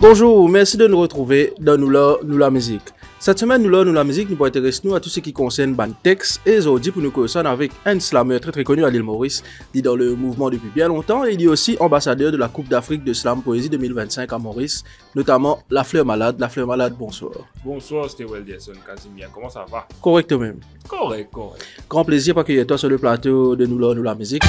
Bonjour, merci de nous retrouver dans Nous la musique. Cette semaine, Nous la musique nous intéresse à tout ce qui concerne ban texte et aujourd'hui pour nous connaître avec un slammer très connu à l'île Maurice, qui est dans le mouvement depuis bien longtemps et il est aussi ambassadeur de la Coupe d'Afrique de Slam Poésie 2025 à Maurice, notamment La Fleur Malade. La Fleur Malade, bonsoir. Bonsoir, c'était Welderson Casimir. Comment ça va? Correct même. Correct. Grand plaisir d'accueillir toi sur le plateau de Nous la musique.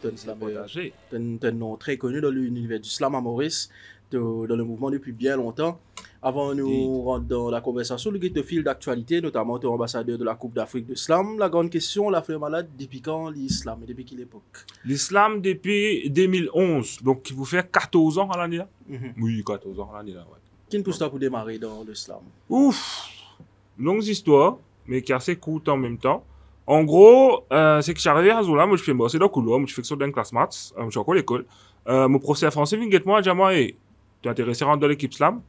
Un nom très connu dans l'univers du slam à Maurice, dans le mouvement depuis bien longtemps. Avant nous rentrer dans la conversation, le guide de fil d'actualité, notamment ton ambassadeur de la Coupe d'Afrique de Slam, la grande question, La Fleur Malade, depuis quand l'islam et depuis quelle époque? L'islam depuis 2011, donc qui vous fait 14 ans à l'année là? Oui, 14 ans à l'année là, ouais. Qui nous pousse toi pour démarrer dans le slam? Ouf, longue histoire, mais qui est assez courte en même temps. En gros, c'est que j'arrive à Zola, moi je fais bosser dans le couloir, moi je fais que ça dans une classe maths, je suis encore à l'école. Mon professeur français vient moi, dit moi, hey, tu es intéressé à rentrer dans l'équipe slam?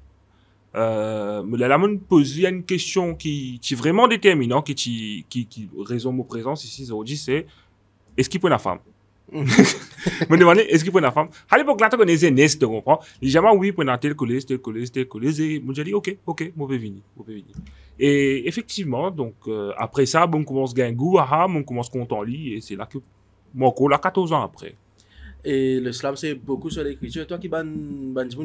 Mais là, me pose une question qui est vraiment déterminante, qui résume mon présence ici aujourd'hui, c'est est-ce qu'il peut une femme? Me demander est-ce qu'il peut une femme? À l'époque là, tu connaissais Nest, tu comprends? Il dit oui, pour un tel collège, et moi j'ai dit ok, moi vais venir. Et effectivement, donc après ça, on commence à gagner goût, on commence à compter en lit, et c'est là que mon cours là 14 ans après. Et le slam, c'est beaucoup sur l'écriture. Toi qui ban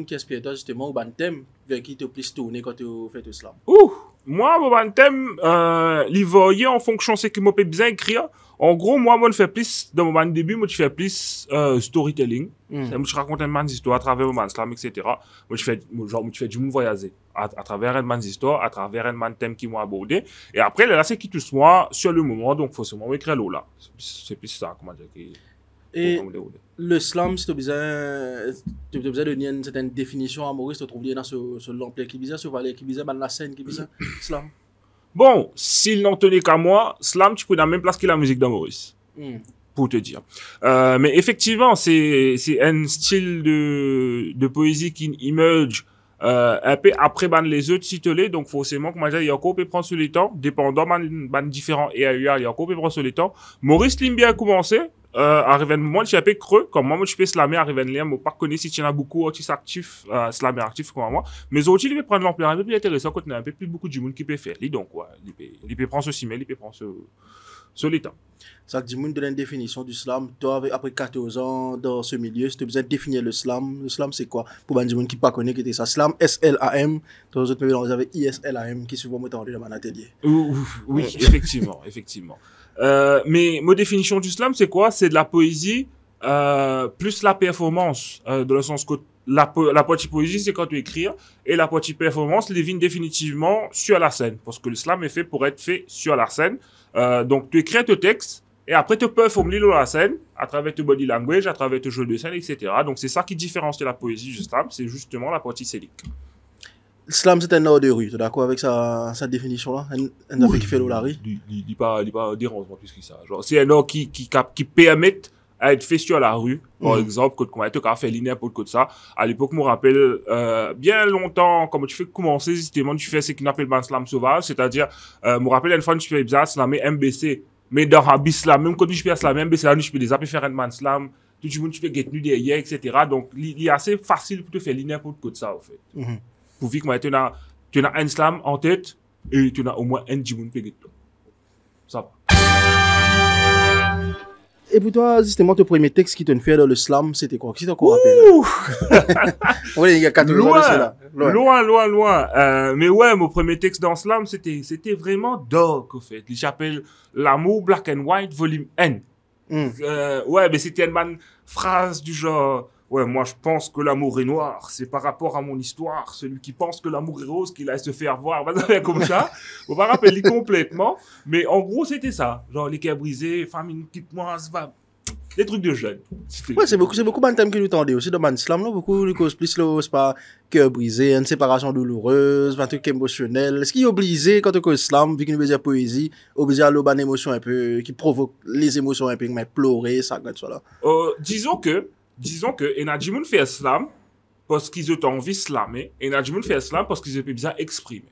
qui inspire toi justement au ban thème vers qui te plus tourner quand tu fais le slam? Moi, mon ban thème, il varie en fonction de ce que moi peux bien écrire. En gros, moi, je fais plus, dans mon début, moi, je fais plus storytelling. Moi, je raconte une histoire à travers mon slam, etc. Moi, je fais du monde voyager à travers une histoire, à travers un thème qui m'a abordé. Et après, là, c'est qui touche moi sur le moment, donc forcément, écrire l'eau là. C'est plus ça, comment dire. Et le slam, si tu as besoin de donner une certaine définition à Maurice, tu trouves bien sur l'ampleur qui bizarre, sur qui bizarre, la scène qui bizarre, slam. Bon, s'il n'en tenait qu'à moi, slam, tu peux dans la même place que la musique de Maurice. Pour te dire. Mais effectivement, c'est un style de poésie qui émerge un peu après les autres titulés, donc forcément, comme je dis, il y a encore peut prendre sur le temps, dépendant de différents EAUA, il y a encore peut prendre sur le temps. Maurice Limbi a commencé, arrivé un moment, je suis un peu creux, comme moi, je peux slammer, arrivé un lien, je ne pas connaître si tu en as beaucoup d'autres actifs, slammer actifs comme moi, mais aujourd'hui, il peut prendre l'ampleur un peu plus intéressant quand il y a un peu plus beaucoup de monde qui peut faire. Donc, ouais, il peut prendre ce cimel, il peut prendre ce le temps. Ça dit monde donne une définition du slam. Toi, après 14 ans dans ce milieu, si tu as besoin de définir le slam c'est quoi? Pour les gens qui ne connaissent pas, qui ça slam, S-L-A-M, dans les autres mélanges avec I-S-L-A-M, qui souvent m'entendent dans mon atelier. Oui, effectivement. Mais ma définition du slam, c'est quoi? C'est de la poésie plus la performance, dans le sens que la partie poésie, c'est quand tu écris, et la partie performance, les vignes définitivement sur la scène, parce que le slam est fait pour être fait sur la scène. Donc, tu écris ton texte, et après, tu peux formuler dans la scène, à travers ton body language, à travers ton jeu de scène, etc. Donc, c'est ça qui différencie la poésie du slam, c'est justement la partie scénique. Le slam, c'est un art de rue, tu es d'accord avec sa définition-là? Un art qui fait la rue? Il n'est pas dérangeant plus que ça. Genre, c'est un art qui permet à être fait sur la rue, par exemple, quand tu as fait linéaire pour ça. À l'époque, je me rappelle, bien longtemps, comme tu fais commencer, justement, tu fais ce qu'on appelle le slam sauvage, c'est-à-dire, je me rappelle une fois, tu fais bizarre, slammer MBC, mais dans un slam, même quand tu fais slammer MBC, là, tu peux déjà faire un slam, tout le monde, tu peux get nu derrière, etc. Donc, il est assez facile pour te faire linéaire pour ça, en fait. Pour vivre que tu as un slam en tête, et tu as au moins un djimoun qui peut get. Ça va. Et pour toi, justement, ton premier texte qui te fait dans le slam, c'était quoi? Qui t'en rappelle? Oui, il y a 4 ans de cela. Loin. Mais ouais, mon premier texte dans slam, c'était vraiment dark, en fait. Il s'appelle L'amour Black and White, volume N. Ouais, mais c'était une phrase du genre, ouais, moi je pense que l'amour est noir, c'est par rapport à mon histoire. Celui qui pense que l'amour est rose, qu'il aille se faire voir, comme ça. On va rappeler complètement. Mais en gros, c'était ça. Genre, les cœurs brisés, famille, quitte-moi, des trucs de jeunes. Ouais, c'est beaucoup de thèmes qui nous tendaient aussi dans le slam, là. Beaucoup de causes plus, là, c'est pas cœur brisé, une séparation douloureuse, un truc émotionnel. Est-ce qu'il est obligé, quand on cause slam, vu qu'il veut dire poésie, obligé à l'eau, une émotion un peu, qui provoque les émotions un peu, mais pleurer, ça, comme ça, là? Disons que, Enadjimoun fait slam parce qu'ils ont envie de slammer, et Enadjimoun fait slam parce qu'ils ont besoin d'exprimer.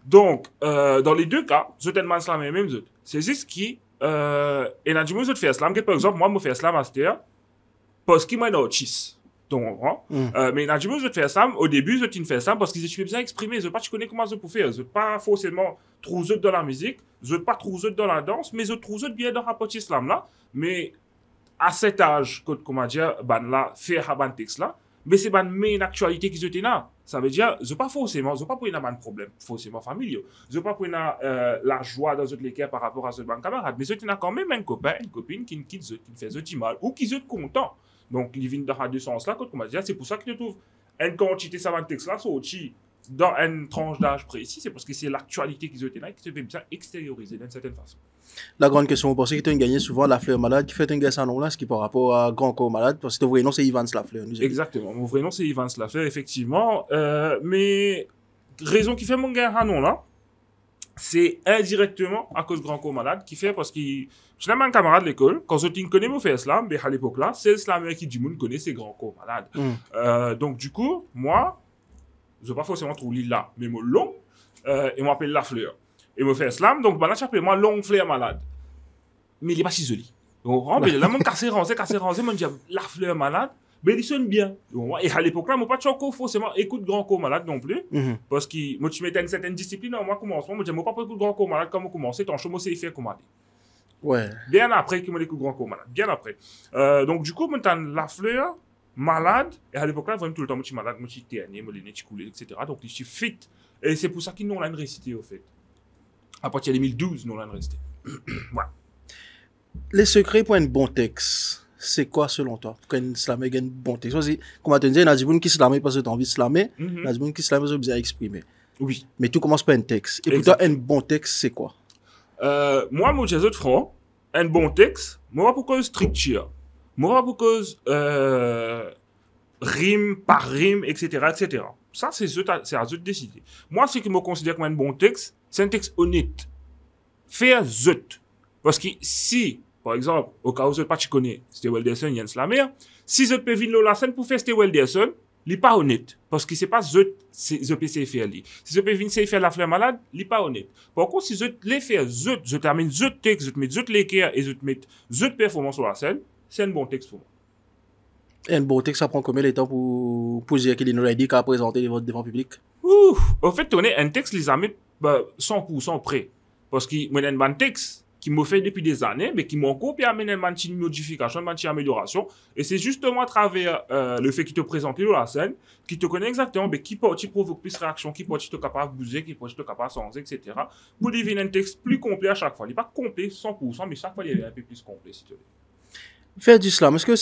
Donc, dans les deux cas, je t'ai slammer même autres. C'est juste qui, Enadjimoun fait slam, par exemple, moi, je fais slam à cette heure, parce qu'il m'a un autiste. Tu comprends? Mais dans je te faire ça, au début, je te fais ça parce que je suis bien exprimé. Je pas, tu connais comment je peux faire. Je pas forcément trop dans la musique, je pas trop dans la danse, mais je trouve bien dans la partie slam là. Mais à cet âge, comment dire, ban là, faire un texte là, mais c'est ban main actualité qui se là. Ça veut dire, je pas forcément, je pas pour un problème forcément familial. Je pas pour la joie dans les cas par rapport à ce ban camarade, mais je t'ai quand même un copain, une copine qui fait du mal ou qui est content. Donc, il vient dans ce sens-là, comment dire, c'est pour ça que je trouve une quantité de texte là, sorti dans une tranche d'âge précis, c'est parce que c'est l'actualité qui se là et qui se fait bien extérioriser d'une certaine façon. La grande question, vous pensez que tu as gagné souvent la fleur malade qui fait un gars sans nom là, ce qui par rapport à Grand Corps Malade, parce que ton vrai nom c'est Ivan Slafleur. Exactement, mon vrai nom c'est Ivan Slafleur, effectivement. Mais raison qui fait mon gars sans nom là, c'est indirectement à cause de Grand Corps Malade qui fait parce que je n'ai un camarade de l'école, quand je connais mon fait slam, mais à l'époque là, c'est le slammer qui dit moun connaît ses Grand Corps Malade. Donc du coup, moi, je ne vais pas forcément trouver là, mais mon long, et m'appelle La Fleur. Et me fait slam, donc bah là, j'appelle moi Long Fleur Malade. Mais il n'est pas si joli. Donc, là, mon cassé rancé, mon dit La Fleur Malade, mais il sonne bien. Donc, et à l'époque là, moi, pas de forcément écoute Grand Corps Malade non plus. Parce que moi, tu mettais une certaine discipline dans moi, commencement, moi, je moi, pas écoute Grand Corps Malade, quand moi, commencer, ton chemin, c'est faire commander. Ouais. Bien après qu'il m'a écoute Grand Corps Malade. Bien après. Donc, du coup, maintenant, La Fleur Malade, et à l'époque là, vraiment tout le temps, moi, je suis malade, moi, je suis terné, moi, les nez, je coulé, etc. Donc, je suis fit. Et c'est pour ça qu'ils n'ont rien récité, au fait. À partir de 2012, nous l'avons resté. Voilà. Les secrets pour un bon texte, c'est quoi selon toi? Quand un slammer gagne un bon texte, comme tu dis, il y a des gens qui slammer parce que tu as envie de slammer, il y a des gens qui slammer parce que tu as besoin d'exprimer. Oui. Mais tout commence par un texte. Et pour toi, un bon texte, c'est quoi? Moi, mon j'ai autre front, un bon texte, moi, pour cause structure, moi, pour cause rime par rime, etc., etc. Ça, c'est à eux de décider. Moi, ce que je me considère comme un bon texte, c'est un texte honnête. Faire zut. Parce que si, par exemple, au cas où je pas tu connais, c'était Welderson, Jens Lamer, si je peux venir la scène pour faire c'était Welderson, il n'est pas honnête. Parce que c'est pas zut, je peux essayer faire lui. Si je peux venir faire La Fleur Malade, il n'est pas honnête. Par contre, si je les faire zut, je termine zut texte, je te mets zut l'équerre et je te mets zut performance sur la scène, c'est un bon texte pour moi. Et un bon texte, ça prend combien de temps pour dire qu'il est ready qu'à présenter devant le public? En fait, on est un texte, les amis, 100% prêt. Parce que moi, j'ai un texte qui m'a fait depuis des années, mais qui m'a encore amené une petite modification, une petite amélioration. Et c'est justement à travers le fait qu'il te présente dans la scène, qu'il te connaît exactement, mais qui peut provoque plus de réaction, qui peut être capable de bouger, qui peut être capable de changer, etc. Pour devenir un texte plus complet à chaque fois. Il n'est pas complet 100%, mais chaque fois, il est un peu plus complet, si tu veux. Faire du slam, est-ce que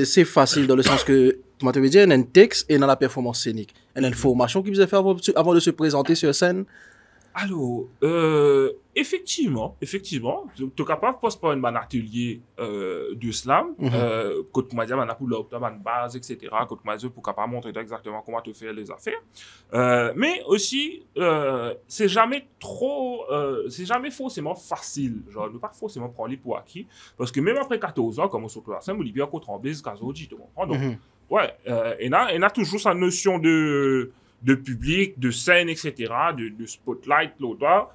c'est facile dans le sens que, tu m'as dit, il y a un texte et dans la performance scénique. Il y a une formation qu'il vous a fait avant de se présenter sur scène? Alors, effectivement, tu es capable de passer par un atelier de slam, quand tu m'as dit, pour une base, etc., quand tu m'as dit, pour capable montrer exactement comment te faire les affaires. Mais aussi, c'est jamais forcément facile, genre, ne pas forcément prendre les pour acquis, parce que même après 14 ans, comme on se retrouve à la scène, on est bien qu'on tremble, jusqu'à aujourd'hui, tu comprends? Donc, ouais, il y a toujours sa notion de public, de scène, etc., de spotlight, l'autre,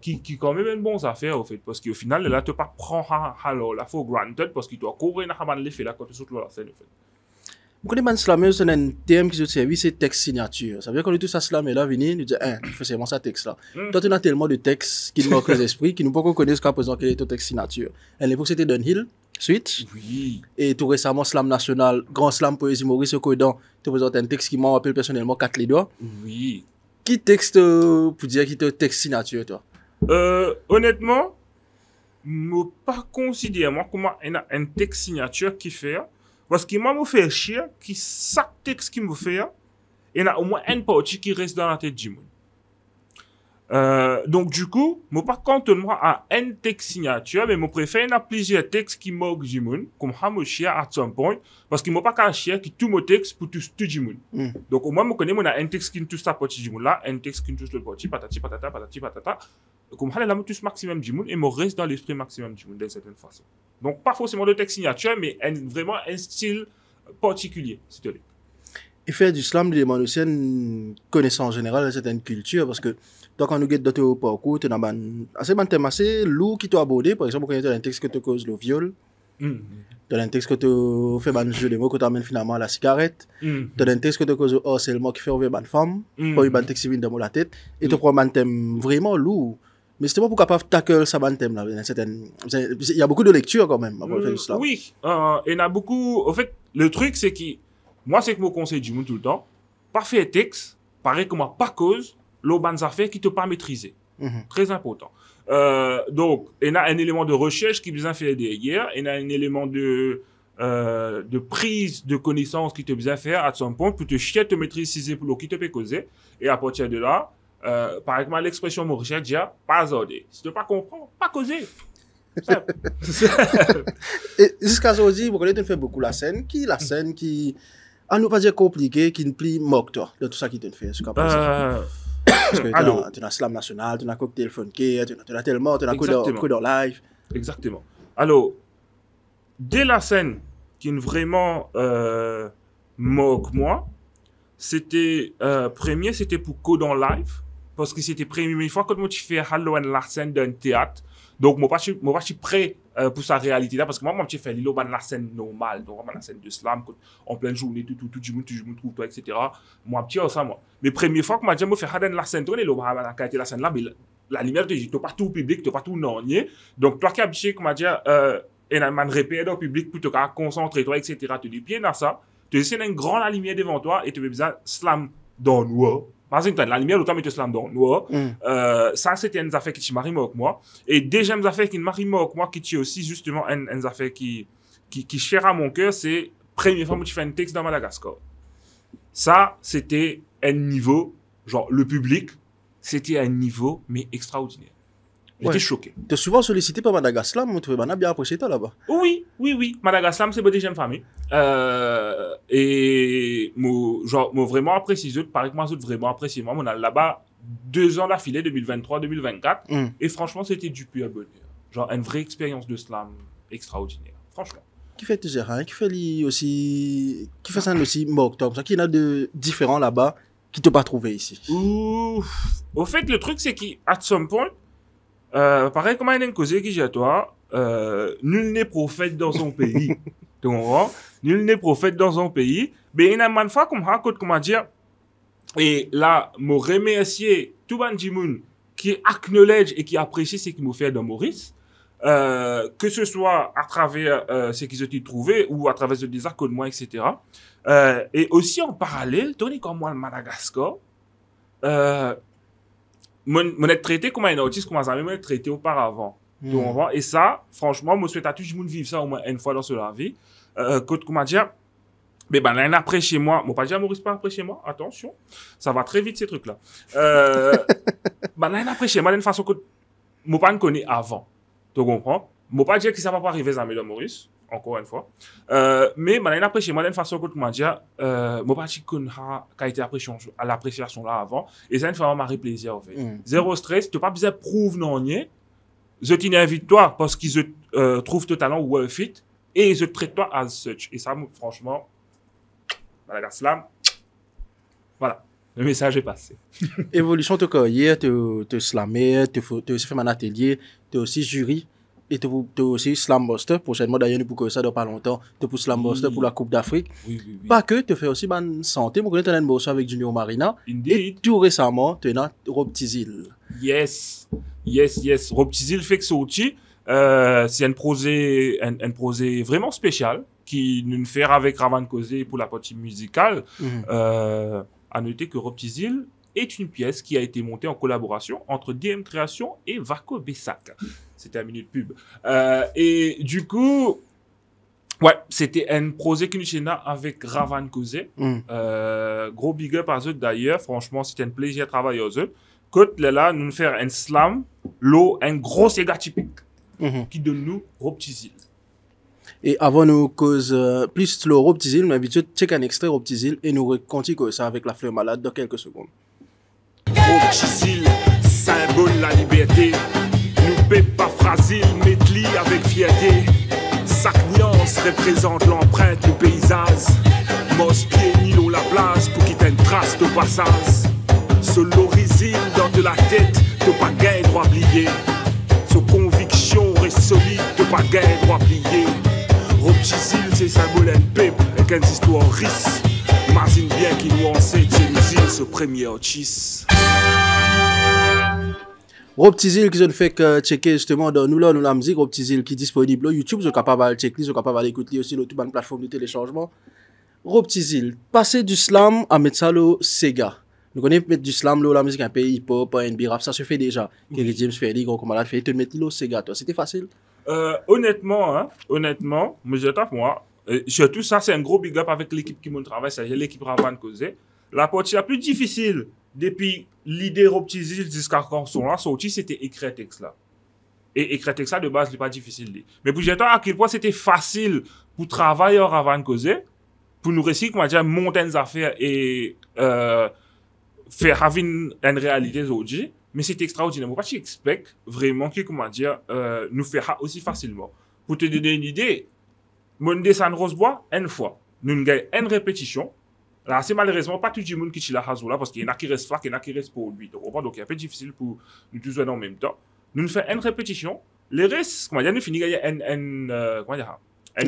qui quand même une bonne affaire, au fait, parce qu'au final, là, tu ne pas prendre la for granted, parce qu'il doit courir dans l'effet là quand tu sautes la scène, au fait. Vous connaissez man slammer, c'est un terme qui se servi, c'est texte signature. Ça veut dire qu'on est tous à slammer là, venir, nous dire, il faut seulement ça texte là. Toi, tu as tellement de textes qui nous manquent les esprits, qui nous pas connaître jusqu'à présent quel est ton texte signature. À l'époque, c'était Dunhill, Switch. Oui. Et tout récemment, Slam National, Grand Slam Poésie Maurice Codan, tu présentes un texte qui m'en rappelle personnellement 4 les doigts. Oui. Qui texte, pour dire qui te texte signature, toi? Honnêtement, je ne pas considérer moi comme un texte signature qui fait, parce que moi, me fait chier, qui chaque texte qui me fait, il y a au moins une partie qui reste dans la tête du monde. Donc du coup, je ne pas cantonner à un texte signature, mais je préfère à plusieurs textes qui manquent du monde, comme je suis à some point, parce que je ne pas qu'à chier qui tout mon texte pour tout du monde. Donc au moins, je connais un texte qui ne touche pas partie du monde là, un texte qui ne touche l'autre partie, patati patata, patati patata. Comme ça, je touche maximum du monde et je reste dans l'esprit maximum du monde d'une certaine façon. Donc pas forcément de texte signature, mais vraiment un style particulier, s'il te plaît. Et faire du slam demande aussi une connaissance générale de certaines cultures, parce que donc quand nous guettons dans ton parcours, tu as assez thème assez lourd qui t'a abordé. Par exemple, quand tu as un texte que tu causes le viol, Tu as un texte que tu fais un jeu de mots que tu amènes finalement à la cigarette. Tu as un texte que tu causes harcèlement qui fait ouvrir une femme. Pas un texte qui vient dans la tête. Et tu prends un thème vraiment lourd. Mais c'est pas pour capable tackle ça un thème là. Il y a beaucoup de lectures quand même avant de faire cela. Oui, il y en a beaucoup. En fait, le truc c'est que moi c'est que mon conseil du monde tout le temps, pas faire texte, pareil que moi pas cause, l'eau bonnes affaires qui te pas maîtriser. Très important. Donc, il y a un élément de recherche qui besoin faire derrière, il y a un élément de prise de connaissance qui te besoin faire à son point pour te chier, te maîtriser pour l'eau qui te peut causer. Et à partir de là, par exemple, l'expression mon recherche dit pas ordre. Si tu ne pas comprends, pas causer. Et jusqu'à aujourd'hui, vous connaissez, tu fais beaucoup la scène. Qui la scène qui, à ne pas dire compliquée, qui ne plie moque toi de tout ça qui te fait jusqu'à présent? Parce que tu as Slam National, tu as Cocktail Funky, tu as tellement, tu as Coder Live. Exactement. Alors, dès la scène qui vraiment moque moi, c'était premier, c'était pour Coder Live, parce que c'était première fois que moi tu fais Halloween la scène d'un théâtre. Donc, moi, je suis prêt pour sa réalité-là, parce que moi, je fais la scène normale, donc la scène de slam, en pleine journée, tout le monde trouve toi, etc. Moi, je ça, moi. Mais première fois que moi, je fais la scène, la scène là, mais la lumière, tu n'es pas tout public, tu n'es pas tout non. Donc, toi qui es habitué, comme je dis, et un répète au public pour te concentrer, toi, etc. Tu dis bien dans ça, tu essaies d'une grande lumière devant toi et tu veux besoin slam dans le noir. Par exemple, la lumière, autant mettre slam dans le noir. Ça, c'était une affaire qui marie avec moi. Et deuxième affaire qui marie avec moi, qui est aussi justement une affaire qui chère à mon cœur, c'est première fois que tu fais un texte dans Madagascar. Ça, c'était un niveau, genre le public, c'était un niveau, mais extraordinaire. J'étais choqué. Tu es souvent sollicité par Madagascar, mais tu as bien apprécié toi là-bas. Oui. Madagascar, c'est ma deuxième famille. Et moi vraiment apprécié, pareil que moi, vraiment apprécié. Moi, on a là-bas 2 ans d'affilée, 2023-2024. Et franchement, c'était du pur bonheur. Genre, une vraie expérience de slam extraordinaire. Franchement. Qui fait tes erreurs, qui fait aussi, qui fait ça aussi mock top, ça qui y en a de différents là-bas qui t'ont pas trouvé ici. Au fait, le truc, c'est qu'à some point, pareil comme un causé qui j'ai à toi, nul n'est prophète dans son pays. Tu comprends? Nul n'est prophète dans son pays. Mais il y a une fois comme ça, comment dire, et là, je remercie tout le monde qui acknowledge et qui apprécie ce qu'il m'a fait dans Maurice. Que ce soit à travers ce qu'ils ont trouvé ou à travers des accords de moi, etc. Et aussi en parallèle, Tony comme moi, le Madagascar, mon être traité comme un autiste, comme ça même traité auparavant. Et ça, franchement, je souhaite à tout le monde vivre ça au moins une fois dans sa vie. Comment dire, mais ben là, après chez moi, moi pas dire Maurice pas après chez moi, attention, ça va très vite ces trucs-là. Ben là, après chez moi, d'une façon que moi pas ne connais avant. Tu comprends? Moi pas dire que ça va pas arriver à Médon Maurice, encore une fois. Mais ben là, après chez moi, d'une façon que comment dire, moi pas dire qu'on a été à l'appréciation là avant. Et ça, une fois, m'a fait plaisir en fait. Zéro stress, tu n'as pas besoin de prouver non rien. Je t'invite toi parce qu'ils trouvent ton talent worth it et je traite toi as such. Et ça, franchement, Madagascar, voilà, le message est passé. Évolution de carrière, tu slammer, tu aussi fait un atelier, tu aussi jury et tu aussi slam master. Prochainement d'ailleurs, nous pour ça dans pas longtemps, tu pour slam master pour la Coupe d'Afrique. Oui. Pas que tu fais aussi bonne santé. Moi, tu as un boss avec Junior Marina. Indeed. Et tout récemment, tu es dans Rob Tizil. Yes. Rob Tizil fait que sorti. C'est un projet vraiment spécial qui nous fait avec Ravan Kozé pour la partie musicale. À noter que Rob Tizil est une pièce qui a été montée en collaboration entre DM Création et Vaco Bessac. C'était un minute pub. Et du coup, ouais, c'était un projet qui nous tenait avec Ravan Kozé. Gros big up à eux d'ailleurs. Franchement, c'était un plaisir de travailler aux eux. Côte là, nous faire un slam, l'eau, un gros séga typique qui donne nous Rob Tizil. Et avant nous cause plus le Rob Tizil, nous invitons check un extrait Rob Tizil et nous continuons ça avec la fleur malade dans quelques secondes. Rob Tizil, symbole la liberté. Nous paie pas fragile, métli avec fierté. Chaque nuance représente l'empreinte du paysage. Mos pied Nilo la place pour quitter une trace de passage. Sur l'origine dans de la tête, de pas gagner droit plier. Sur conviction reste solide, de pas gagner droit plier. Chisil, c'est symbole NP, avec une histoire riche. Imagine bien qu'il nous enseigne, c'est l'usine, ce premier artiste. Rob Tizil qui fait que checker justement dans nous la musique, Rob Tizil qui est disponible sur YouTube, vous êtes capable de checker, vous êtes capable d'écouter aussi sur toute une plateforme de téléchargement. Rob Tizil, passer du slam à mettre ça au Sega. Nous connaissons mettre du slam la musique un peu hip-hop, R&B, rap, ça se fait déjà. Kerry James fait des gros comme fait, te mettre au Sega, toi, c'était facile? Honnêtement, mais je tape moi. Surtout ça, c'est un gros big up avec l'équipe qui me travaille, c'est l'équipe Ravan causé. La partie la plus difficile depuis l'idée Rob Tizil jusqu'à quand son là sorti, c'était écrire texte là. Et écrire texte là de base, c'est pas difficile. Mais pour dire à quel point c'était facile pour travailler à Ravan causé, pour nous réussir, comment dire, monter des affaires et faire une réalité aujourd'hui. Mais c'est extraordinaire. Moi, je expecte vraiment que, comment dire, nous faire aussi facilement. Pour te donner une idée, mon dessin Rosebois, une fois, nous avons une répétition. Là, c'est malheureusement pas tout le monde qui chille la là, parce qu'il y en a qui restent flac, il y en a qui restent pour lui. Donc, c'est un peu difficile pour nous tous en même temps. Nous faisons une répétition. Les restes, comment dire, nous finissons une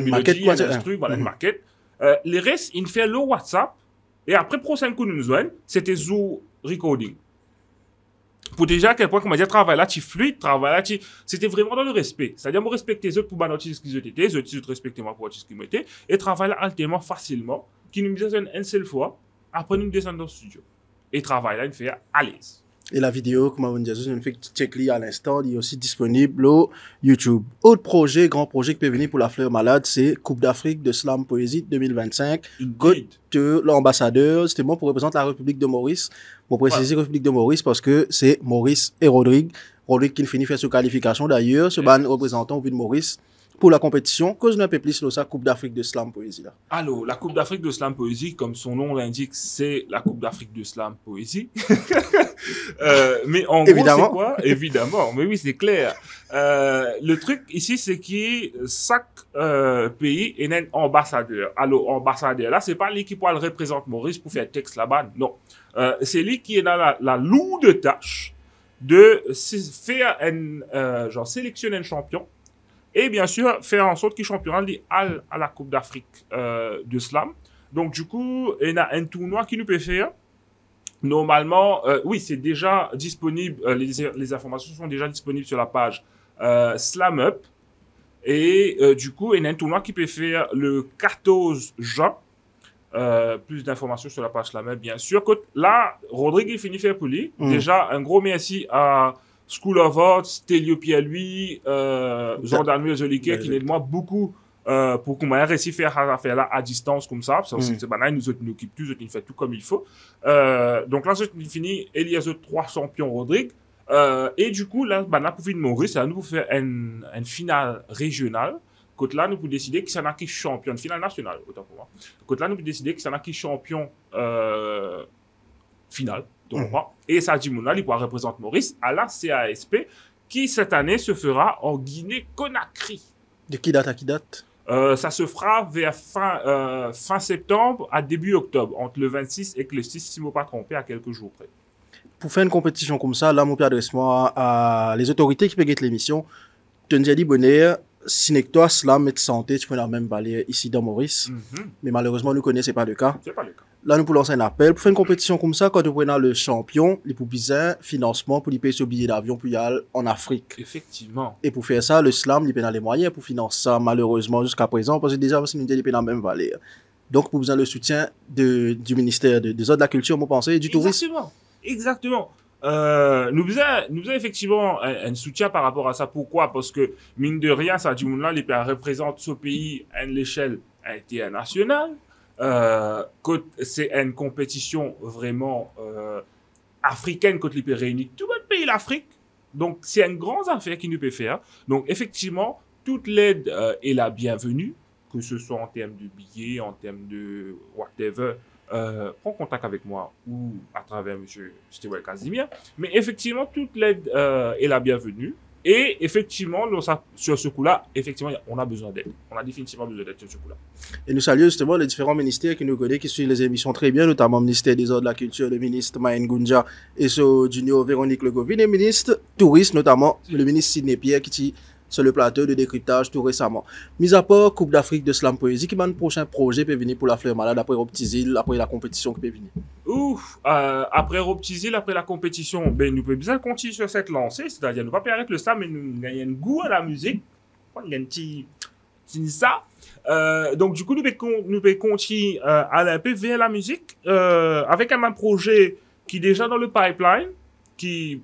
mélodie, un instru, voilà, une maquette. Les restes, ils font le WhatsApp. Et après, prochain coup, nous joignent, c'était Zoom recording. Pour déjà à quel point, comment dire, travail là, tu fluide, travail là, c'était vraiment dans le respect. C'est-à-dire, moi, respecter les autres pour les qui ils étaient, les autres respecter moi pour les qui m'étaient, et travailler là, tellement facilement, qui nous descendent une seule fois, après nous descendons dans le studio. Et travail là, il fait à l'aise. Et la vidéo, comme on dit, une fait check à l'instant, il est aussi disponible sur YouTube. Autre projet, grand projet qui peut venir pour la Fleur Malade, c'est Coupe d'Afrique de Slam Poésie 2025. Que l'ambassadeur, c'était moi pour représenter la République de Maurice. Pour préciser République de Maurice parce que c'est Maurice et Rodrigue. Rodrigue qui finit faire sa qualification d'ailleurs, ce ban représentant de Maurice pour la compétition. Cause d'un peu plus sur sa Coupe d'Afrique de Slam Poésie là. Alors, la Coupe d'Afrique de Slam Poésie, comme son nom l'indique, c'est la Coupe d'Afrique de Slam Poésie. Mais en gros, c'est quoi? Évidemment. Mais oui, c'est clair. Le truc ici, c'est que chaque pays est un ambassadeur. Alors, ambassadeur, là, c'est pas lui qui représente Maurice pour faire texte là-bas. Non. C'est lui qui est dans la lourde tâche de faire sélectionner un champion. Et bien sûr, faire en sorte qu'il championnat à la Coupe d'Afrique de Slam. Donc, du coup, il y a un tournoi qui nous peut faire. Normalement, oui, c'est déjà disponible. Les informations sont déjà disponibles sur la page Slam Up. Et du coup, il y a un tournoi qui peut faire le 14 juin. Plus d'informations sur la page Slam Up, bien sûr. Là, Rodrigue il finit faire pour lui. Déjà, un gros merci à School of Arts, Télio Pierre-Louis, Jordan Zolike qui aide moi beaucoup pour qu'on ait réussi à faire affaire là à distance comme ça. C'est banal, nous occupons tous, nous fait tout comme il faut. Donc là, c'est fini. Il y a 3 champions Rodrigue. Et du coup, là, pour finir Maurice, ça nous faire une finale régionale. Côte là, nous pouvons décider qui s'en a qui champion, finale nationale, autant pour moi. Côte là, nous pouvons décider qui s'en a qui champion finale. Et ça dit il pourra représenter Maurice à la CASP qui cette année se fera en Guinée-Conakry. De qui date à qui date? Ça se fera vers fin septembre à début octobre, entre le 26 et le 6, si je ne me pas trompé, à quelques jours près. Pour faire une compétition comme ça, là, mon père adresse-moi à les autorités qui peuvent guetter l'émission. Tenez dit bonheur, Sinectoire, Slam et Santé, tu peux la même parler ici dans Maurice. Mais malheureusement, nous connaissons pas le cas. C'est pas le cas. Là, nous pouvons lancer un appel. Pour faire une compétition comme ça, quand nous prenons le champion, il faut besoin financement pour lui payer son billet d'avion pour y aller en Afrique. Effectivement. Et pour faire ça, le Slam, il a les moyens pour financer ça, malheureusement, jusqu'à présent, parce que déjà, c'est une idée dans la même vallée. Donc, pour besoin le soutien du ministère des Arts de la Culture, moi, pensez, du tourisme. Exactement. Nous avons effectivement un soutien par rapport à ça. Pourquoi? Parce que, mine de rien, ça, du monde là, les pays représentent ce pays à l'échelle internationale. C'est une compétition vraiment africaine quand les pays réunis tout le pays l'Afrique. Donc, c'est une grande affaire qui nous peut faire. Donc, effectivement, toute l'aide est la bienvenue, que ce soit en termes de billets, en termes de whatever. Prends contact avec moi ou à travers M. Stewart Casimir. Mais effectivement, toute l'aide est la bienvenue. Et effectivement, sur ce coup-là, effectivement, on a besoin d'aide. On a définitivement besoin d'aide sur ce coup-là. Et nous saluons justement les différents ministères qui nous connaissent, qui suivent les émissions très bien, notamment le ministère des Arts de la Culture, le ministre Maïn Gounja et ce Junior Véronique Legovine, et le ministre Tourisme, notamment le ministre Sidney Pierre, qui sur le plateau de décryptage tout récemment. Mis à part Coupe d'Afrique de Slam Poésie, qui va le prochain projet peut venir pour la Fleur Malade après Optizil, après la compétition qui peut venir. Ouf, après Optizil, après la compétition, ben, nous pouvons bien continuer sur cette lancée, c'est-à-dire nous ne pas perdre le slam, mais nous gagnons un goût à la musique. On gagne un petit ça. Donc, du coup, nous pouvons continuer à aller un peu vers la musique, avec un projet qui est déjà dans le pipeline, qui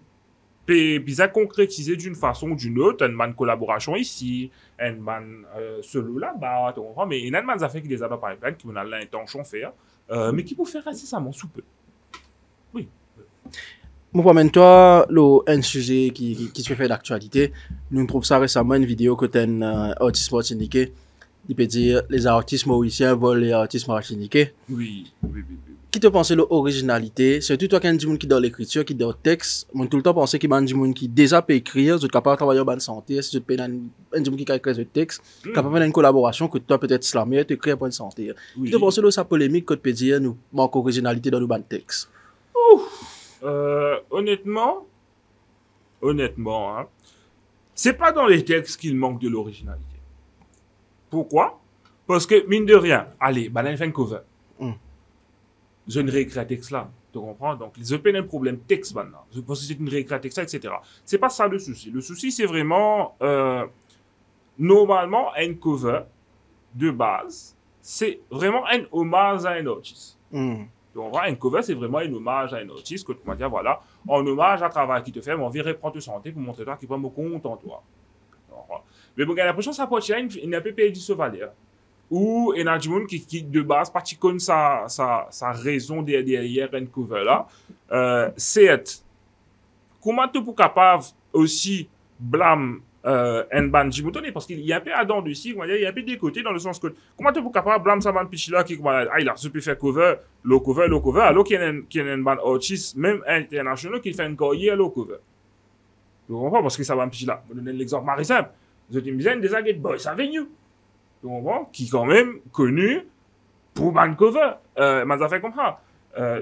peut bien concrétiser d'une façon ou d'une autre, une collaboration ici, une solo là-bas, tu comprends? Mais il y a une affaire qui est déjà dans le pipeline, qui a l'intention de faire, mais qui peut faire incessamment sous peu. Oui. Moi, pour toi, un sujet qui se fait d'actualité, nous trouvons ça récemment une vidéo que tu as un artiste martiniquais. Il peut dire les artistes mauriciens volent les artistes martiniquais. Oui. Qui te pense l'originalité? Surtout toi qui es un monde qui dans l'écriture, qui dans le texte. Moi, tout le temps pensé qu'il y a un monde qui déjà peut écrire, vous êtes capable de travailler en bonne santé, si tu es un monde qui a écrit le texte, capable de faire une collaboration que toi peut-être slammer, tu écris en bonne santé. Qui te pense sa polémique que tu peux dire nous manque originalité dans le bon texte? Honnêtement, hein, c'est pas dans les textes qu'il manque de l'originalité. Pourquoi? Parce que, mine de rien, allez, banane fait un cover. Je ne réécris un texte là, tu comprends? Donc, je peux un problème texte maintenant. Je pense que c'est une réécrit texte, etc. C'est pas ça le souci. Le souci, c'est vraiment, normalement, un cover de base, c'est vraiment un hommage à un artiste. Donc, un cover, c'est vraiment un hommage à un artiste que tu vas dire, voilà, en hommage à un travail qui te fait, mais on vient reprendre ta santé pour montrer toi qu'il prend compte en toi. Donc, mais bon, j'ai l'impression que ça peut être une peu perdu ce valeur. Ou il y a des gens qui de base, pas connaît sa raison derrière un cover là. C'est comment tu es capable aussi blâmer un band Jimoutonné, parce qu'il y a un peu à dents dessus, il y a un peu des côtés dans le sens que comment tu es capable de blâmer sa bande Pichila qui il a pu faire cover, le cover, alors qu'il y a un band artiste, même international, qui fait un carrière le cover. Tu comprends? Parce que ça va Pichila. Je donne l'exemple très simple. Je te disais des Agate Boys Avenue. Tu comprends? Qui est quand même connu pour band cover. Mais fait comme ça.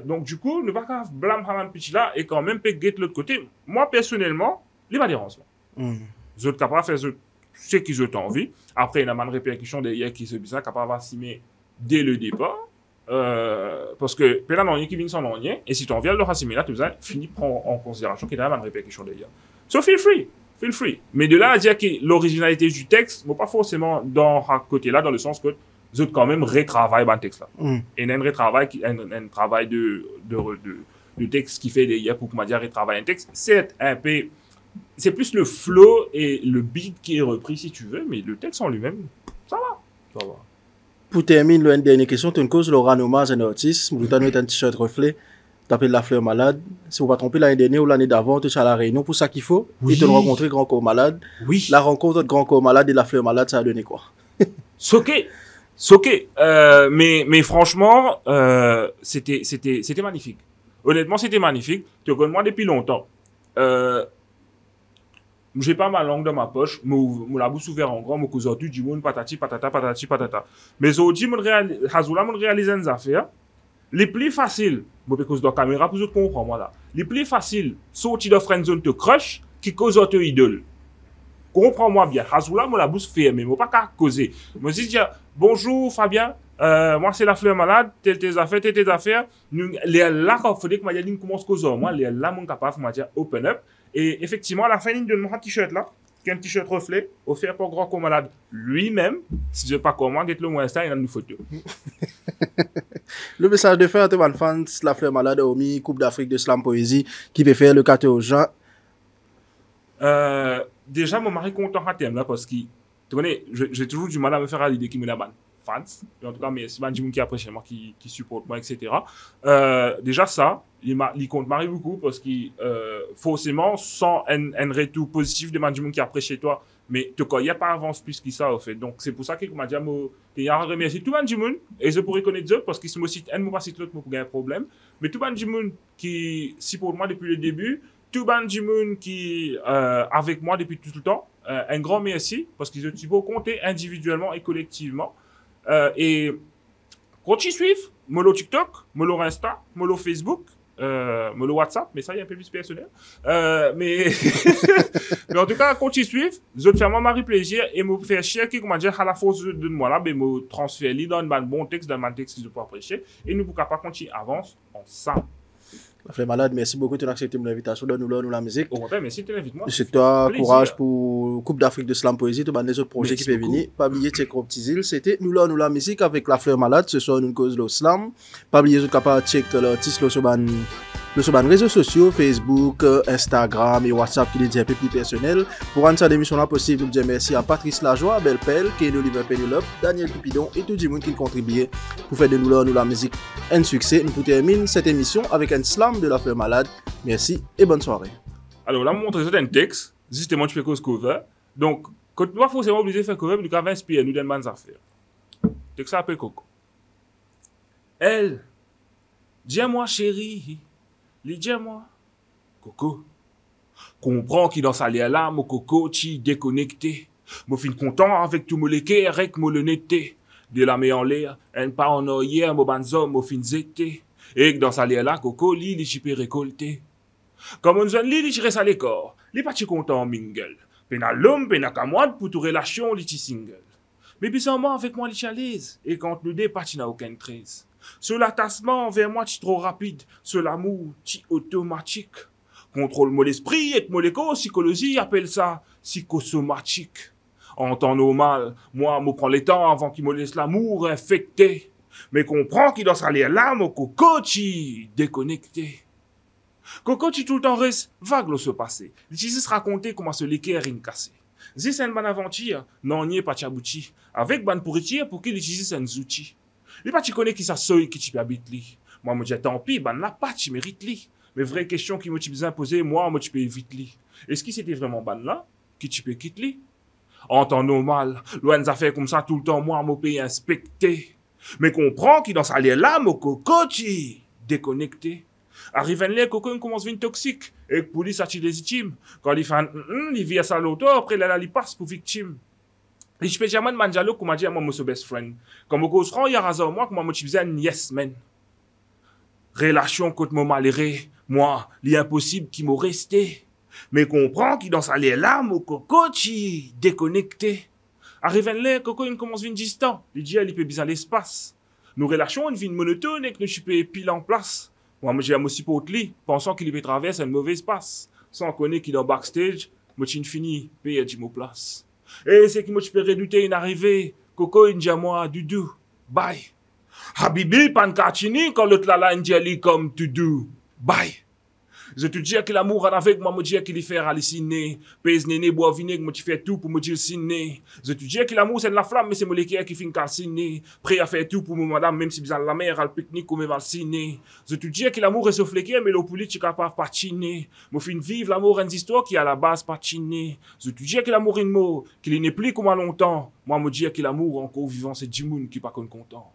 Donc, du coup, ne pas blâmer Haman Pichila et quand même peut get l'autre côté. Moi, personnellement, il va déranger. Je suis capable de faire ce qu'ils ont envie. Après, il y a une répercussion derrière qui se dit capable d'assumer dès le départ. Parce que, peut-être, il y a qui vient sans rien. Et si tu en viens de le rassembler là, tu vas finir prendre en considération qu'il y a une répercussion derrière. So, feel free. Mais de là à dire que l'originalité du texte, pas forcément dans ce côté-là, dans le sens que vous êtes quand même retravaillé dans le texte là. Et il y a un travail de texte qui fait derrière pour comment dire retravailler un texte. C'est plus le flow et le beat qui est repris si tu veux, mais le texte en lui-même, ça va. Pour terminer, une dernière question, tu as une cause, Laura hommage à un artiste, vous avez un t-shirt reflet. T'appelles La Fleur Malade. Si vous ne vous trompez, l'année dernière ou l'année d'avant, tu es à la Réunion pour ça qu'il faut. Oui. Et tu as rencontré Grand Corps Malade. Oui. La rencontre de Grand Corps Malade et La Fleur Malade, ça a donné quoi? C'est ok. Mais franchement, c'était magnifique. Honnêtement, c'était magnifique. Tu connais moi depuis longtemps. J'ai pas ma langue dans ma poche, mais la bouche ouverte en grand, mais aujourd'hui, du monde patati patata. Mais aujourd'hui, Hazoula, mon réaliser des affaires. Les plus faciles, parce que la caméra, pour vous comprendre, voilà. Les plus faciles, sortir de friendzone te crush, qui cause autre idole. Comprends-moi bien. Hazoula, moi, la bouche fermée, moi, pas qu'à causer. Moi, je dis, bonjour, Fabien, moi, c'est La Fleur Malade, tes affaires. Les là, quand il faudrait que ma commence à causer, moi, les là, mon capable, moi, dire, open up. Et effectivement, à la fin, il donne mon t-shirt là, qui est un t-shirt reflet, offert par Grand Corps Malade lui-même. Si je ne sais pas comment, get le moins ça, il a une photo. Le message de fin à tous les fans, La Fleur Malade, Omi, Coupe d'Afrique de Slam Poésie, qui peut faire le 14 juin. Déjà, mon mari est content à thème là, parce que, tu connais, j'ai toujours du mal à me faire à l'idée qu'il me l'a fans. En tout cas, mais c'est un qui apprécie moi, qui supporte moi, etc. Déjà, ça, il compte Marie beaucoup parce que forcément, sans un retour positif de Manjimoun qui apprécie toi, mais il n'y a pas avance plus que ça, en fait. Donc, c'est pour ça que m'a dit, il y a un remercier tout Manjimoun et je pourrais connaître d'autres parce que si je cite un mot, pas cite l'autre, pour gagner un problème. Mais tout Manjimoun qui supporte moi depuis le début, tout Manjimoun qui avec moi depuis tout le temps, un grand merci parce qu'ils ont compté individuellement et collectivement. Et quand tu suives, mollo TikTok, mollo Insta, mollo Facebook, me le WhatsApp, mais ça, il est un peu plus personnel. Mais, mais en tout cas, quand tu suives, je te fais moi Marie plaisir et me faire chier qui, comment dire, à la force de moi là, ben, me transférer dans un bon texte, dans un texte que je peux apprécier. Et nous, pourquoi pas continuer, avance ensemble. La Fleur Malade, merci beaucoup de accepter mon invitation. Donne-nous là, nous la musique. Au contraire, merci de t'inviter-moi. C'est toi, Plaisir. courage pour Coupe d'Afrique de Slam Poésie, tous les autres projets Merci qui peuvent beaucoup. venir. Pas oublier check au petit île. C'était nous là, nous la musique avec La Fleur Malade. Ce soir, nous cause le slam. Pas oublier de capable check l'artiste sur les réseaux sociaux, Facebook, Instagram et WhatsApp qui est un peu plus personnel. Pour rendre cette émission là possible, nous disons merci à Patrice Lajoie, Belle Pelle, Ken Oliver Penelope, Daniel Cupidon et tout le monde qui contribué pour faire de nous là, nous la musique un succès. Nous terminons cette émission avec un slam de La Fleur Malade. Merci et bonne soirée. Alors là, je montre un texte. Justement, tu fais cause cover. Donc, quand tu vas forcément obligé de faire cover, tu vas inspirer nous des bonnes affaires. Le texte s'appelle Coco. Elle, dis-moi chérie, dis-moi, Coco. Comprends qui dans sa lière là, mon Coco, tu déconnecté. Mon fin content avec tout mon léqué, avec mon l'honnêteté. De la main en l'air, un pas en arrière, mon banzo, mon fin zété. Et que dans sa lière là, Coco, li j'y peux récolter. Comme on zone li reste à l'écart, li pas content mingle. Pena l'homme, pena camoide pour toute relation, li single. Mais bizarrement avec moi li à l'aise, et quand nous deux partis n'a aucun treize. Sur l'attassement vers moi tu trop rapide, sur l'amour tu automatique. Contrôle mon esprit et mon éco, psychologie appelle ça psychosomatique. En temps normal, moi me prends les temps avant qu'il me laisse l'amour infecté. Mais comprends qu'il doit s'aller là, mon coco, tu déconnecté. Coco, tu tout le temps reste vague le se passer. L'utilise raconter comment se léquer rien cassé. Si c'est une bonne aventure, non n'y est pas tchabouti. Avec bonne pourriture pour qu'il utilise un outil. Les pas tu connais qui ça seuil qui tu habite li. Moi, me dis tant pis, ben là pas tu mérites li. Mais vraie question qui me tu besoin poser, moi tu peux éviter li. Est-ce que c'était vraiment ban là, qui tu peux quitter li? En temps normal, loin des affaires comme ça tout le temps, moi me paye inspecter. Mais comprends qu'il dans sa lière là, mon coco, tu déconnecté. Arrive un lait, coco, commence à devenir toxique. Et pour lui, ça tue légitime. Quand il fait il vit à sa loto, après là, il passe pour victime. Et je peux jamais demander comment dire à moi, mon best friend. Comme au cause franc, il y a raison, moi, comment je faisais un yes man. Relation contre mon malheureux, moi, il est impossible qu'il m'ait resté. Mais comprends qu'il dans sa lière là, mon coco, tu déconnecté. Arrive un lait, coco, il commence à devenir distant. Il dit, il peut bizarre l'espace. Nos relations, une vie monotone et que je peux pile en place. Moi, j'ai un aussi pour lui, pensant qu'il peut traverser un mauvais espace. Sans connaître qu'il est en backstage, moi, j'ai fini, payer du mot place. Et c'est qui moi, je peux redouter une arrivée. Coco, il dit à moi, Doudou, bye. Habibi, pankachini, quand l'autre là, il dit comme Doudou, bye. Je te dis que l'amour en avec moi, me dire qu'il y fait halluciner. Pèse néné, bois vinaigre, moi tu fais tout pour me dire ciné. Je te dis que l'amour c'est de la flamme, mais c'est mon l'équerre qui finit calciné. Prêt à faire tout pour mon madame, même si besoin de la mer, à le pique-nique ou même à le ciné. Je te dis que l'amour est sauf l'équerre, mais l'eau poulie, tu es capable de patiner. Moi fin vivre l'amour une histoire qui à la base patiner. Je te dis que l'amour est une mot, qu'il n'est plus comme à longtemps. Moi me dire que l'amour encore vivant, c'est Jimoun qui pas content.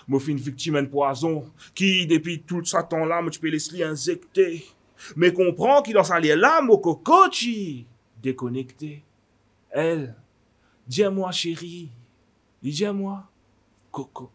Moi fin victime d'un poison, qui depuis tout ce temps là, moi tu peux laisser injecter. Mais comprends qu'il dans sa lière là, mon coco, tu déconnecté. Elle, dis-moi chérie, dis-moi coco.